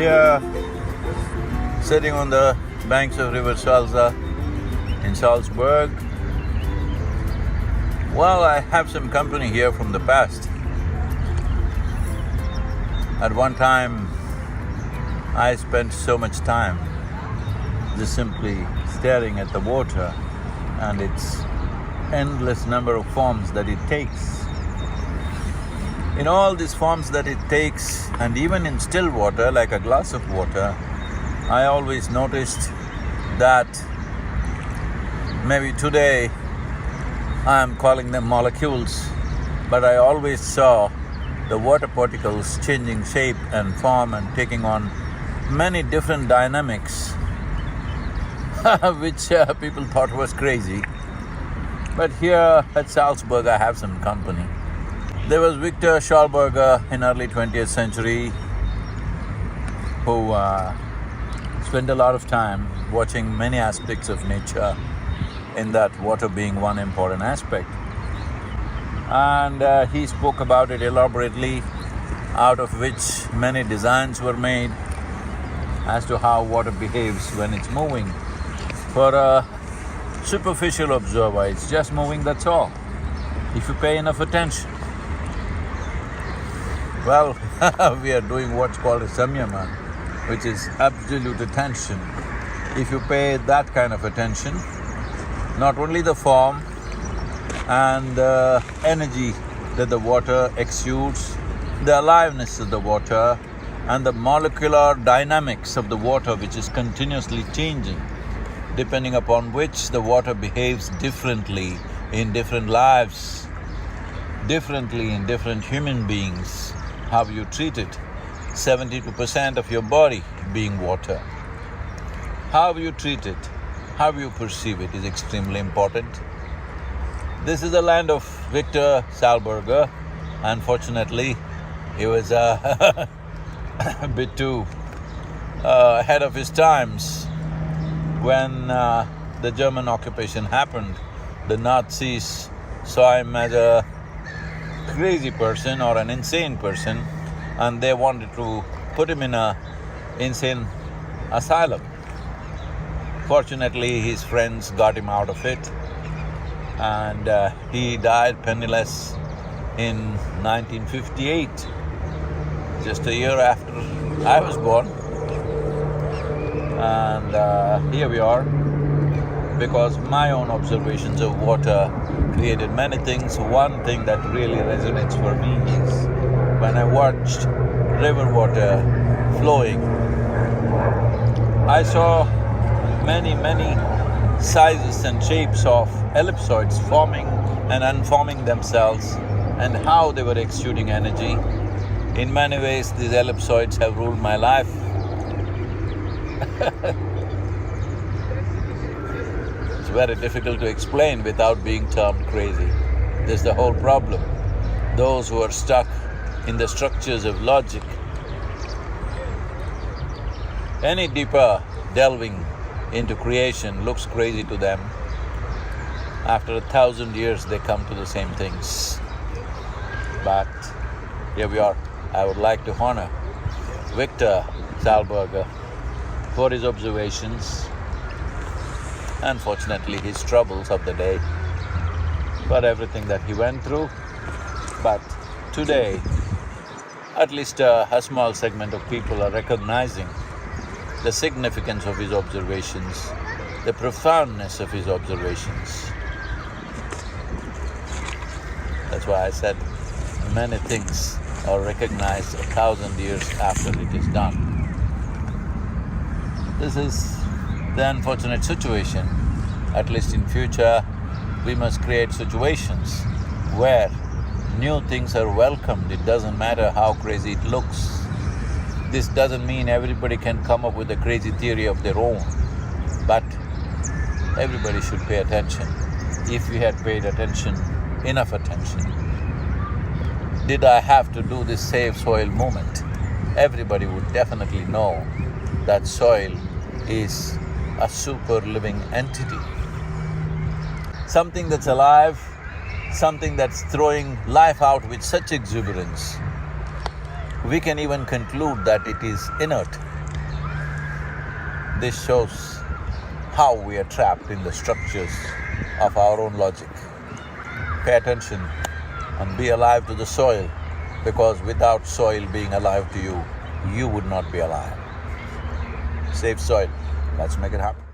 Here, sitting on the banks of river Salzach in Salzburg. Well, I have some company here from the past. At one time, I spent so much time just simply staring at the water and its endless number of forms that it takes. In all these forms that it takes, and even in still water, like a glass of water, I always noticed that maybe today I am calling them molecules, but I always saw the water particles changing shape and form and taking on many different dynamics which people thought was crazy. But here at Salzburg I have some company. There was Victor Schauberger in early 20th century who spent a lot of time watching many aspects of nature, in that water being one important aspect. And he spoke about it elaborately, out of which many designs were made as to how water behaves when it's moving. For a superficial observer, it's just moving, that's all, if you pay enough attention. Well, we are doing what's called a samyama, which is absolute attention. If you pay that kind of attention, not only the form and the energy that the water exudes, the aliveness of the water and the molecular dynamics of the water, which is continuously changing, depending upon which the water behaves differently in different lives, differently in different human beings, how you treat it. 72% of your body being water. How you treat it, how you perceive it is extremely important. This is the land of Victor Schauberger. Unfortunately, he was a bit too ahead of his times. When the German occupation happened, the Nazis saw him as a crazy person or an insane person, and they wanted to put him in an insane asylum. Fortunately, his friends got him out of it, and he died penniless in 1958, just a year after I was born. And here we are, because my own observations of water created many things. One thing that really resonates for me is when I watched river water flowing, I saw many sizes and shapes of ellipsoids forming and unforming themselves, and how they were exuding energy. In many ways, these ellipsoids have ruled my life. It's very difficult to explain without being termed crazy. That's the whole problem. Those who are stuck in the structures of logic, any deeper delving into creation looks crazy to them. After 1,000 years, they come to the same things. But here we are. I would like to honor Victor Schauberger for his observations, unfortunately his troubles of the day, for everything that he went through. But today, at least a small segment of people are recognizing the significance of his observations, the profoundness of his observations. That's why I said many things are recognized 1,000 years after it is done. This is the unfortunate situation. At least in future, we must create situations where new things are welcomed. It doesn't matter how crazy it looks. This doesn't mean everybody can come up with a crazy theory of their own, but everybody should pay attention. If we had paid attention, enough attention. Did I have to do this Save Soil movement? Everybody would definitely know that soil is a super living entity. Something that's alive, something that's throwing life out with such exuberance. We can even conclude that it is inert. This shows how we are trapped in the structures of our own logic. Pay attention and be alive to the soil, because without soil being alive to you, you would not be alive. Save soil. Let's make it happen.